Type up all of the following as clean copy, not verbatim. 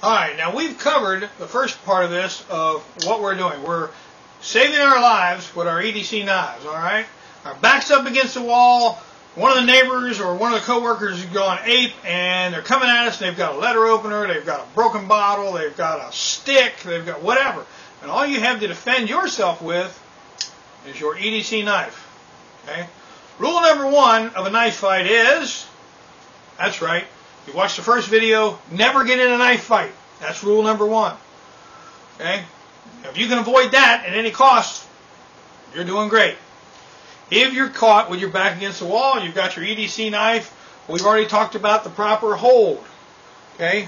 Alright, now we've covered the first part of this of what we're doing. We're saving our lives with our EDC knives, alright? Our back's up against the wall, one of the neighbors or one of the co-workers is going ape and they're coming at us and they've got a letter opener, they've got a broken bottle, they've got a stick, they've got whatever. And all you have to defend yourself with is your EDC knife, okay? Rule number one of a knife fight is, that's right, you watched the first video, never get in a knife fight. That's rule number one. Okay? If you can avoid that at any cost, you're doing great. If you're caught with your back against the wall, you've got your EDC knife, we've already talked about the proper hold. Okay?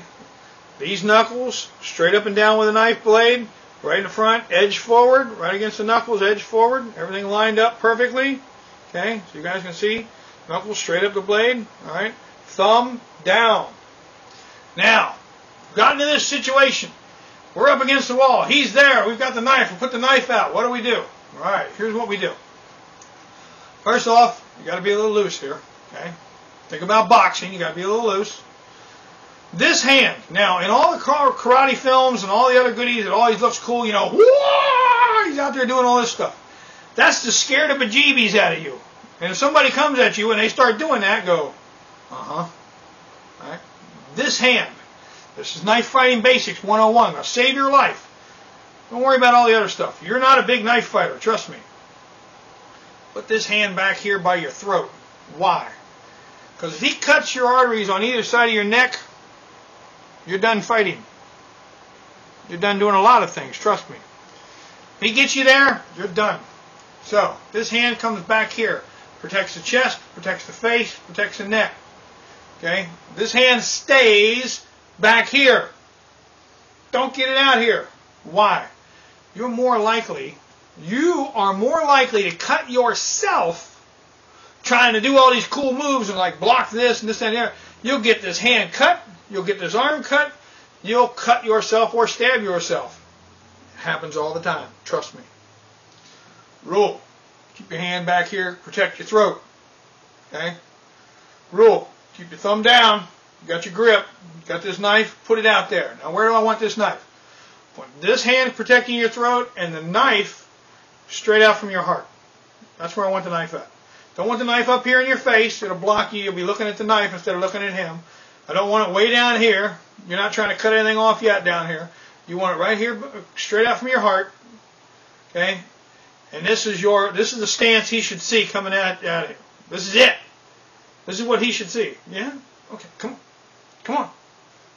These knuckles, straight up and down with a knife blade, right in the front, edge forward, right against the knuckles, edge forward, everything lined up perfectly. Okay? So you guys can see, knuckles straight up the blade, alright? Thumb down. Now, we've gotten to this situation. We're up against the wall. He's there. We've got the knife. We put the knife out. What do? Alright, here's what we do. First off, you got to be a little loose here. Okay? Think about boxing. You got to be a little loose. This hand. Now, in all the karate films and all the other goodies, it always looks cool. You know, whoa, he's out there doing all this stuff. That's to scare the bejeebies out of you. And if somebody comes at you and they start doing that, go, Alright. This hand. This is knife fighting basics 101. Now save your life. Don't worry about all the other stuff. You're not a big knife fighter, trust me. Put this hand back here by your throat. Why? Because if he cuts your arteries on either side of your neck, you're done fighting. You're done doing a lot of things, trust me. If he gets you there, you're done. So, this hand comes back here. Protects the chest, protects the face, protects the neck. Okay? This hand stays back here. Don't get it out here. Why? You are more likely to cut yourself trying to do all these cool moves and like block this and this and that. You'll get this hand cut. You'll get this arm cut. You'll cut yourself or stab yourself. It happens all the time. Trust me. Rule. Keep your hand back here. Protect your throat. Okay? Rule. Keep your thumb down. You got your grip. You got this knife. Put it out there. Now where do I want this knife? Put this hand protecting your throat and the knife straight out from your heart. That's where I want the knife at. Don't want the knife up here in your face. It'll block you. You'll be looking at the knife instead of looking at him. I don't want it way down here. You're not trying to cut anything off yet down here. You want it right here, straight out from your heart. Okay? And this is the stance he should see coming at you. This is it. This is what he should see. Yeah? Okay, come on. Come on.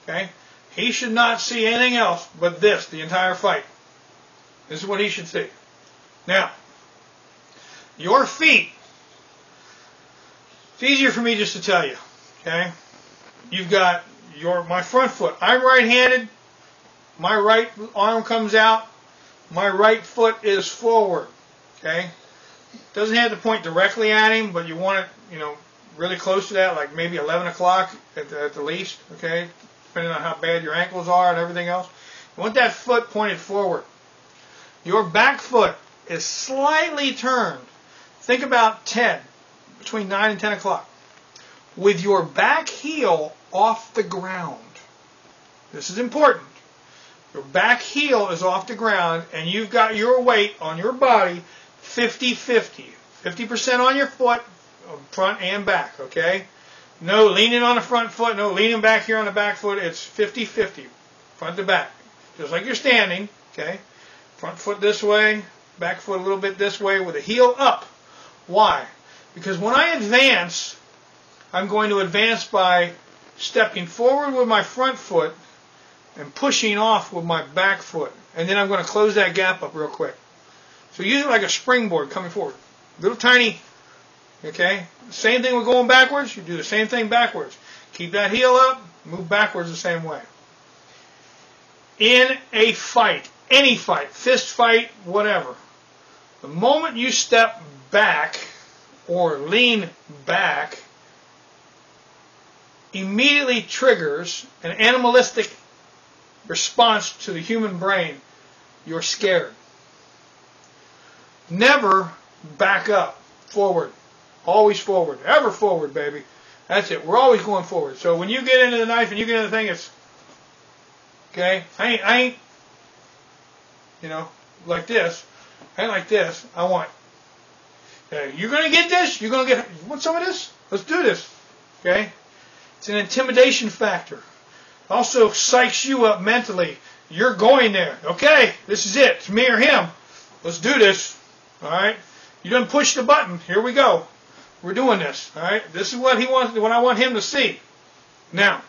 Okay? He should not see anything else but this the entire fight. This is what he should see. Now, your feet. It's easier for me just to tell you. Okay? You've got my front foot. I'm right-handed. My right arm comes out. My right foot is forward. Okay? Doesn't have to point directly at him, but you want it, really close to that, like maybe 11 o'clock at the least, okay? Depending on how bad your ankles are and everything else. You want that foot pointed forward. Your back foot is slightly turned. Think about 10, between 9 and 10 o'clock. With your back heel off the ground. This is important. Your back heel is off the ground and you've got your weight on your body 50-50. 50% on your foot, front and back, okay? No leaning on the front foot, no leaning back here on the back foot. It's 50-50, front to back. Just like you're standing, okay? Front foot this way, back foot a little bit this way with the heel up. Why? Because when I advance, I'm going to advance by stepping forward with my front foot and pushing off with my back foot. And then I'm going to close that gap up real quick. So use it like a springboard coming forward. Little tiny, okay? Same thing with going backwards. You do the same thing backwards. Keep that heel up, move backwards the same way. In a fight, any fight, fist fight, whatever, the moment you step back or lean back, immediately triggers an animalistic response to the human brain. You're scared. Never back up. Forward. Always forward. Ever forward, baby. That's it. We're always going forward. So when you get into the knife and you get into the thing, it's Okay, I ain't, you know, like this. I ain't like this. I want. Okay, you're gonna get this. You're gonna get. You want some of this? Let's do this. Okay, it's an intimidation factor. Also psychs you up mentally. You're going there. Okay, this is it. It's me or him. Let's do this. All right. You done push the button. Here we go. We're doing this. All right. This is what he wants. What I want him to see. Now,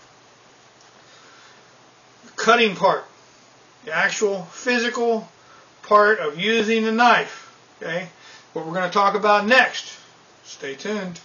the cutting part, the actual physical part of using the knife. Okay. What we're going to talk about next. Stay tuned.